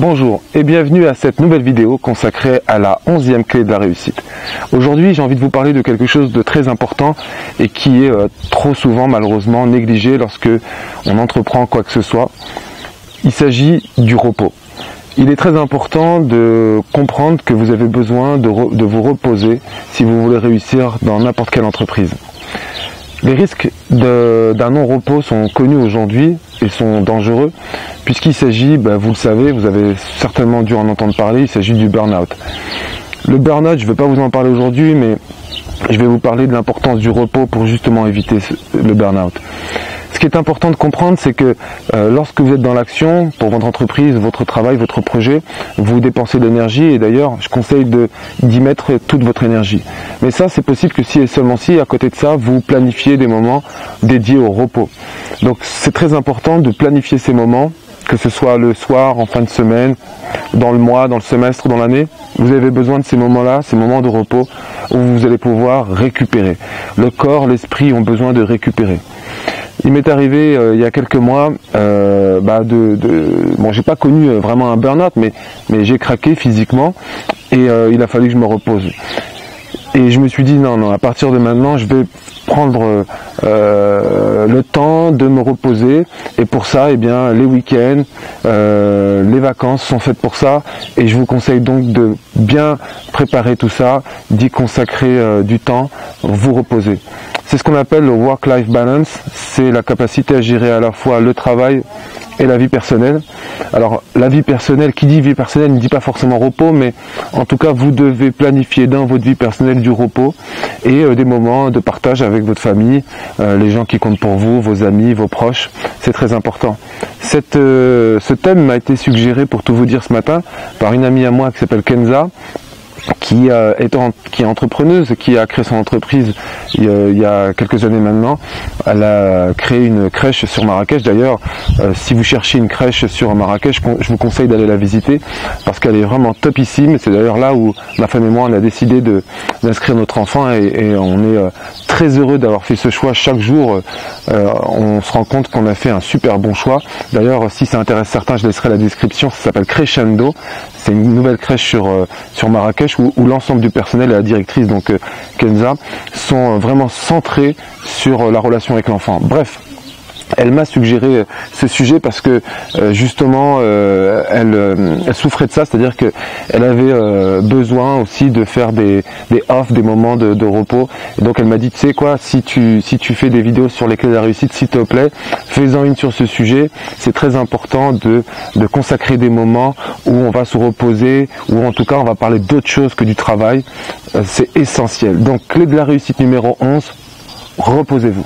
Bonjour et bienvenue à cette nouvelle vidéo consacrée à la 11e clé de la réussite. Aujourd'hui, j'ai envie de vous parler de quelque chose de très important et qui est trop souvent malheureusement négligé lorsque on entreprend quoi que ce soit. Il s'agit du repos. Il est très important de comprendre que vous avez besoin de vous reposer si vous voulez réussir dans n'importe quelle entreprise. Les risques d'un non-repos sont connus aujourd'hui et sont dangereux puisqu'il s'agit, vous le savez, vous avez certainement dû en entendre parler, il s'agit du burn-out. Le burn-out, je ne vais pas vous en parler aujourd'hui, mais je vais vous parler de l'importance du repos pour justement éviter le burn-out. Ce qui est important de comprendre, c'est que lorsque vous êtes dans l'action, pour votre entreprise, votre travail, votre projet, vous dépensez de l'énergie et d'ailleurs, je conseille d'y mettre toute votre énergie. Mais ça, c'est possible que si et seulement si, à côté de ça, vous planifiez des moments dédiés au repos. Donc, c'est très important de planifier ces moments, que ce soit le soir, en fin de semaine, dans le mois, dans le semestre, dans l'année. Vous avez besoin de ces moments-là, ces moments de repos, où vous allez pouvoir récupérer. Le corps, l'esprit ont besoin de récupérer. Il m'est arrivé il y a quelques mois, bon, j'ai pas connu vraiment un burn-out, mais j'ai craqué physiquement et il a fallu que je me repose. Et je me suis dit non, à partir de maintenant, je vais prendre le temps de me reposer. Et pour ça, les week-ends, les vacances sont faites pour ça. Et je vous conseille donc de bien préparer tout ça, d'y consacrer du temps, vous reposer. C'est ce qu'on appelle le work-life balance. C'est la capacité à gérer à la fois le travail et la vie personnelle. Alors la vie personnelle, qui dit vie personnelle ne dit pas forcément repos, mais en tout cas vous devez planifier dans votre vie personnelle du repos et des moments de partage avec votre famille, les gens qui comptent pour vous, vos amis, vos proches, c'est très important. Ce thème m'a été suggéré, pour tout vous dire, ce matin par une amie à moi qui s'appelle Kenza, qui est entrepreneuse, qui a créé son entreprise il y a quelques années maintenant. Elle a créé une crèche sur Marrakech. D'ailleurs, si vous cherchez une crèche sur Marrakech, je vous conseille d'aller la visiter parce qu'elle est vraiment topissime. C'est d'ailleurs là où ma femme et moi on a décidé d'inscrire notre enfant et on est très heureux d'avoir fait ce choix. Chaque jour, on se rend compte qu'on a fait un super bon choix. D'ailleurs, si ça intéresse certains, je laisserai la description. Ça s'appelle Crescendo. C'est une nouvelle crèche sur Marrakech où l'ensemble du personnel et la directrice, donc Kenza, sont vraiment centrés sur la relation avec l'enfant. Bref, elle m'a suggéré ce sujet parce que justement elle souffrait de ça, c'est-à-dire qu'elle avait besoin aussi de faire des off, des moments de repos. Et donc elle m'a dit, tu sais quoi, si tu fais des vidéos sur les clés de la réussite, s'il te plaît, fais-en une sur ce sujet. C'est très important de consacrer des moments où on va se reposer, ou en tout cas on va parler d'autre chose que du travail. C'est essentiel. Donc clé de la réussite numéro 11, reposez-vous.